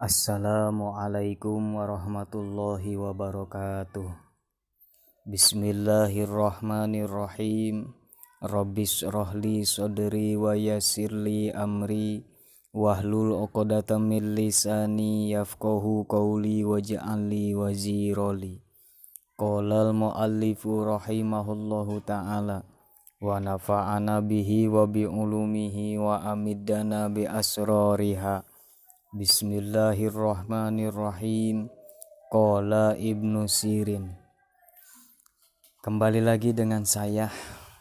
Assalamualaikum warahmatullahi wabarakatuh. Bismillahirrahmanirrahim. Rabbis rohli sodri wa yassirli amri wahlul 'uqdatam min lisani yafqahu qawli waj'alli waziroli. Qolal muallifu rahimahullahu ta'ala wa nafa'ana bihi wa bi ulumihi wa amiddana bi asrariha. Bismillahirrahmanirrahim. Qala Ibnu Sirin. Kembali lagi dengan saya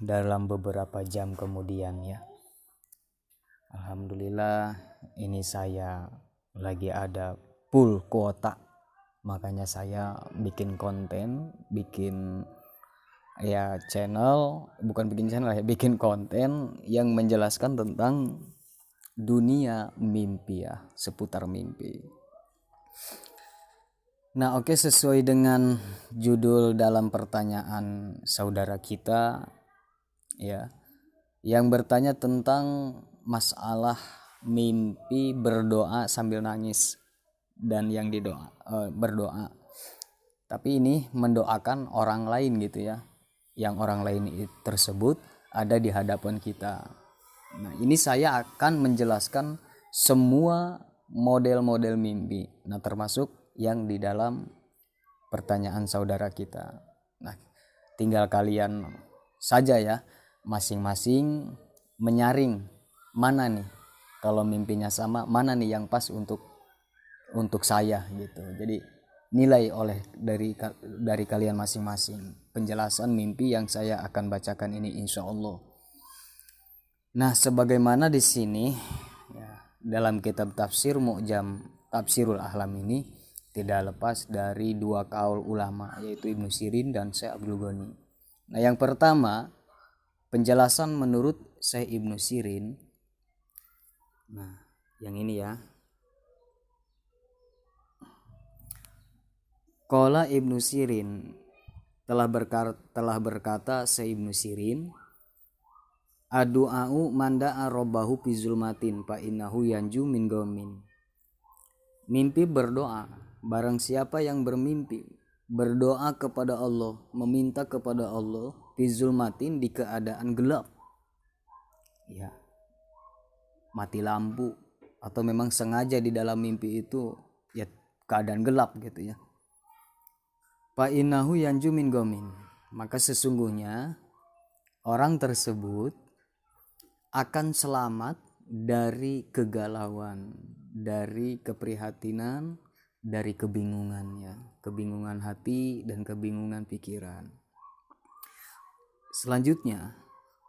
dalam beberapa jam kemudian ya. Alhamdulillah ini saya lagi ada full kuota. Makanya saya bikin konten, bikin bikin konten yang menjelaskan tentang dunia mimpi ya, seputar mimpi. Nah, oke, sesuai dengan judul dalam pertanyaan saudara kita ya, yang bertanya tentang masalah mimpi berdoa sambil nangis dan yang berdoa. Tapi ini mendoakan orang lain gitu ya. Yang orang lain tersebut ada di hadapan kita. Nah, ini saya akan menjelaskan semua model-model mimpi. Nah, termasuk yang di dalam pertanyaan saudara kita. Nah, tinggal kalian saja ya, masing-masing menyaring mana nih kalau mimpinya sama, mana nih yang pas untuk saya gitu. Jadi nilai dari kalian masing-masing penjelasan mimpi yang saya akan bacakan ini insya Allah. Nah, sebagaimana di sini ya, dalam kitab tafsir Mu'jam Tafsirul Ahlam ini tidak lepas dari dua kaul ulama, yaitu Ibnu Sirin dan Syekh Abdul Ghani. Nah, yang pertama penjelasan menurut Syekh Ibnu Sirin. Nah, yang ini ya. Qala Ibnu Sirin, telah berkata Syekh Ibnu Sirin, Adu'a'u manda'a robbahu fi zulmatin fa innahu yanju min gaumin. Mimpi berdoa, barang siapa yang bermimpi berdoa kepada Allah, meminta kepada Allah fi zulmatin, di keadaan gelap. Ya. Mati lampu atau memang sengaja di dalam mimpi itu ya keadaan gelap gitu ya. Fa innahu yanju min gaumin. Maka sesungguhnya orang tersebut akan selamat dari kegalauan, dari keprihatinan, dari kebingungannya, kebingungan hati dan kebingungan pikiran. Selanjutnya,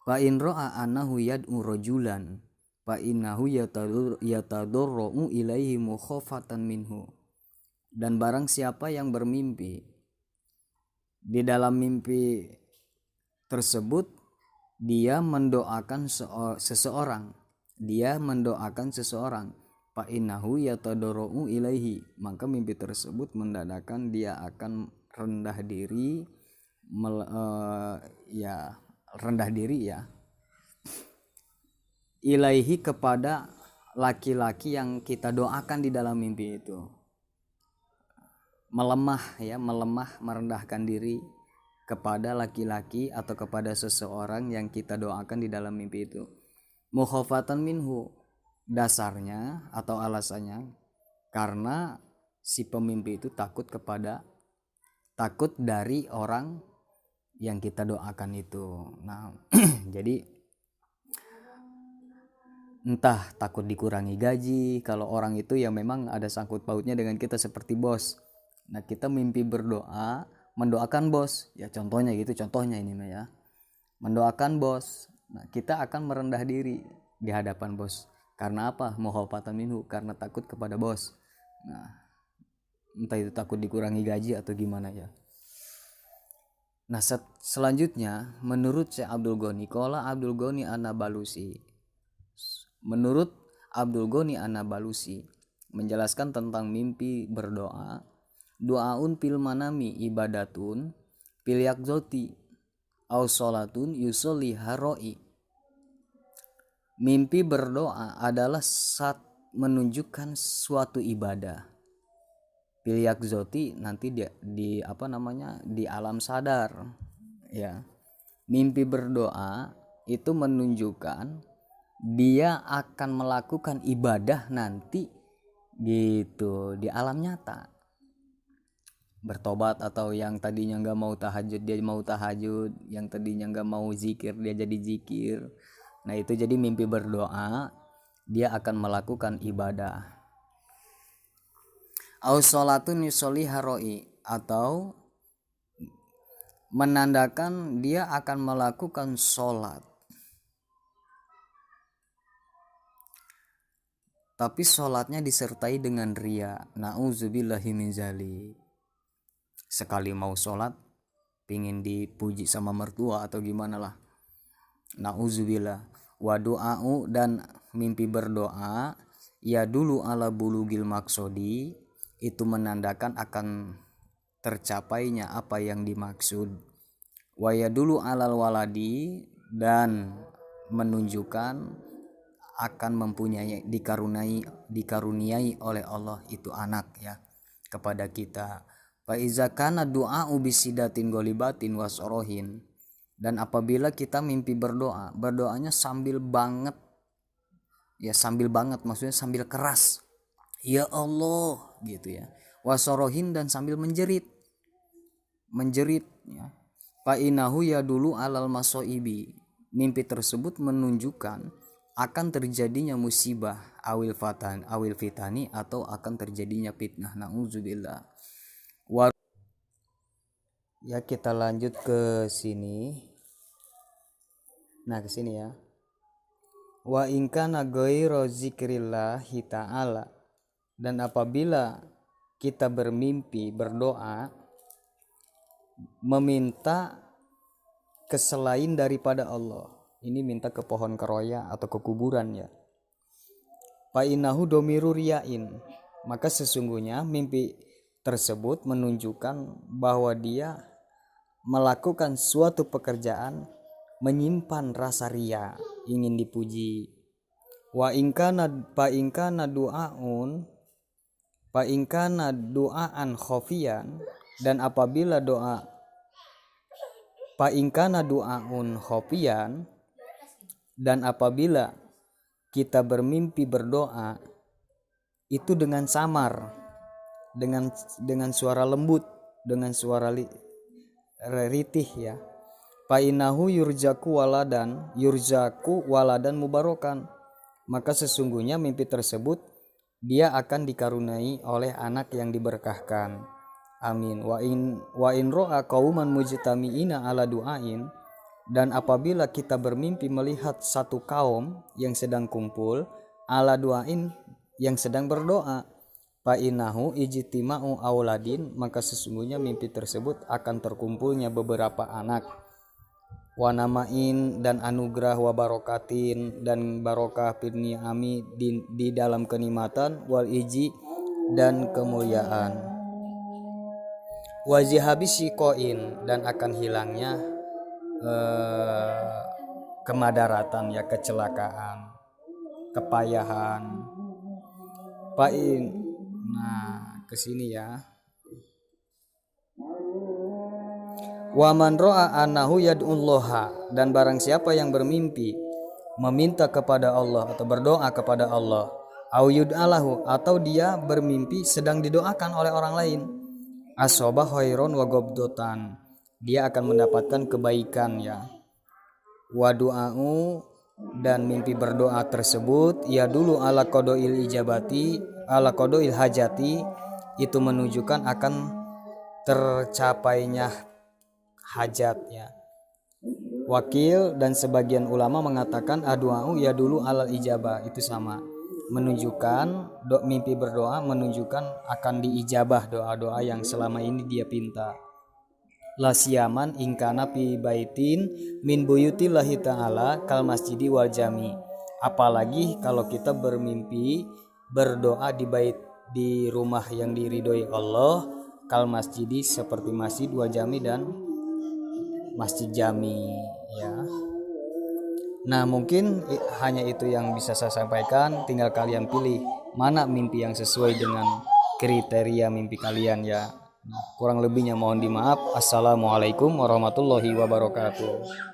fa in ra'a annahu yad'u rajulan fa innahu yatadarru ilaihi mukhafatan minhu. Dan barang siapa yang bermimpi, di dalam mimpi tersebut dia mendoakan seseorang, fa innahu yatadarru ilaihi, maka mimpi tersebut mendandakan dia akan rendah diri ilaihi, kepada laki-laki yang kita doakan di dalam mimpi itu. Melemah, merendahkan diri kepada laki-laki atau kepada seseorang yang kita doakan di dalam mimpi itu. Mukhafatan minhu, dasarnya atau alasannya karena si pemimpi itu takut dari orang yang kita doakan itu. Nah, jadi entah takut dikurangi gaji, kalau orang itu yang memang ada sangkut pautnya dengan kita seperti bos. Nah, kita mimpi berdoa mendoakan bos ya, contohnya ini mah ya, mendoakan bos. Nah, kita akan merendah diri di hadapan bos karena apa? Mukhafatan minhu, karena takut kepada bos. Nah, entah itu takut dikurangi gaji atau gimana ya. Nah, selanjutnya menurut Syekh Abdul Ghani, qala Abdul Ghani An-Nabalusi, menurut Abdul Ghani An-Nabalusi menjelaskan tentang mimpi berdoa, doaun fil manami ibadatun fil yakzoti au sholatun yusolliha roi. Mimpi berdoa adalah menunjukkan suatu ibadah. Pilyak zoti nanti di alam sadar ya. Mimpi berdoa itu menunjukkan dia akan melakukan ibadah nanti gitu di alam nyata. Bertobat, atau yang tadinya nggak mau tahajud dia mau tahajud, yang tadinya nggak mau zikir dia jadi zikir. Nah itu jadi mimpi berdoa, dia akan melakukan ibadah. Au sholatun yusolliha roi, atau menandakan dia akan melakukan sholat, tapi sholatnya disertai dengan ria. Nauzubillahi min zalik. Sekali mau sholat pingin dipuji sama mertua atau gimana lah, nauzubillah. Wa du'a'u, dan mimpi berdoa ya dulu ala bulugil maksodi, itu menandakan akan tercapainya apa yang dimaksud. Wa ya dulu alal waladi, dan menunjukkan akan mempunyai dikaruniai oleh Allah itu anak ya kepada kita. Fa iza kana du'a'u bisidatin golibatin wasorohin, dan apabila kita mimpi berdoa, berdoanya sambil banget maksudnya sambil keras, ya Allah gitu ya, wasorohin, dan sambil menjerit ya. Fa inahu ya dulu alal masoibi, mimpi tersebut menunjukkan akan terjadinya musibah awil fitani, atau akan terjadinya fitnah. Nauzubillah. Ya kita lanjut ke sini. Nah ke sini ya. Wa in kana ghairu zikrillahi ta'ala, dan apabila kita bermimpi berdoa meminta keselain daripada Allah, ini minta ke pohon keroya atau ke kuburan ya. Fa innahu domiru riyain, maka sesungguhnya mimpi tersebut menunjukkan bahwa dia melakukan suatu pekerjaan menyimpan rasa ria, ingin dipuji. Wa in kana du'aan khofiyan, dan apabila doa fa in kana du'aun khofiyan, dan apabila kita bermimpi berdoa itu dengan samar, dengan suara lembut, dengan suara ritih ya. Fa innahu yurzaku waladan mubarakan, maka sesungguhnya mimpi tersebut dia akan dikaruniai oleh anak yang diberkahkan. Amin. Wa in ra'a qauman mujtami'ina ala du'ain, dan apabila kita bermimpi melihat satu kaum yang sedang kumpul ala du'ain, yang sedang berdoa, fa innahu ijtima'u auladin, maka sesungguhnya mimpi tersebut akan terkumpulnya beberapa anak. Wa namain, dan anugerah, wa barokatin, dan barokah fil ni'ami, di dalam kenikmatan, wal iji, dan kemuliaan, wa zihabi syikoin, dan akan hilangnya kemadaratan ya, kecelakaan, kepayahan. Nah kesini ya. Wa man ra'a annahu yad'ullaha, dan barang siapa yang bermimpi meminta kepada Allah atau berdoa kepada Allah, au yud'alahu, atau dia bermimpi sedang didoakan oleh orang lain, asoba khairon wa gobdotan, dia akan mendapatkan kebaikan ya. Wa du'a'u, dan mimpi berdoa tersebut ya dulu ala qadoil hajati, itu menunjukkan akan tercapainya hajatnya. Wakil dan sebagian ulama mengatakan adu'a'u ya dulu alal ijabah, itu sama, menunjukkan mimpi berdoa menunjukkan akan diijabah doa-doa yang selama ini dia pinta. La siyaman ingkana fi baitin min buyutillahi ta'ala kal masjidi wal jami, apalagi kalau kita bermimpi berdoa di rumah yang diridhoi Allah, kal masjidi, seperti masjid, wal jami, dan Masjid Jami ya. Nah, mungkin hanya itu yang bisa saya sampaikan. Tinggal kalian pilih mana mimpi yang sesuai dengan kriteria mimpi kalian ya. Kurang lebihnya mohon dimaaf. Assalamualaikum warahmatullahi wabarakatuh.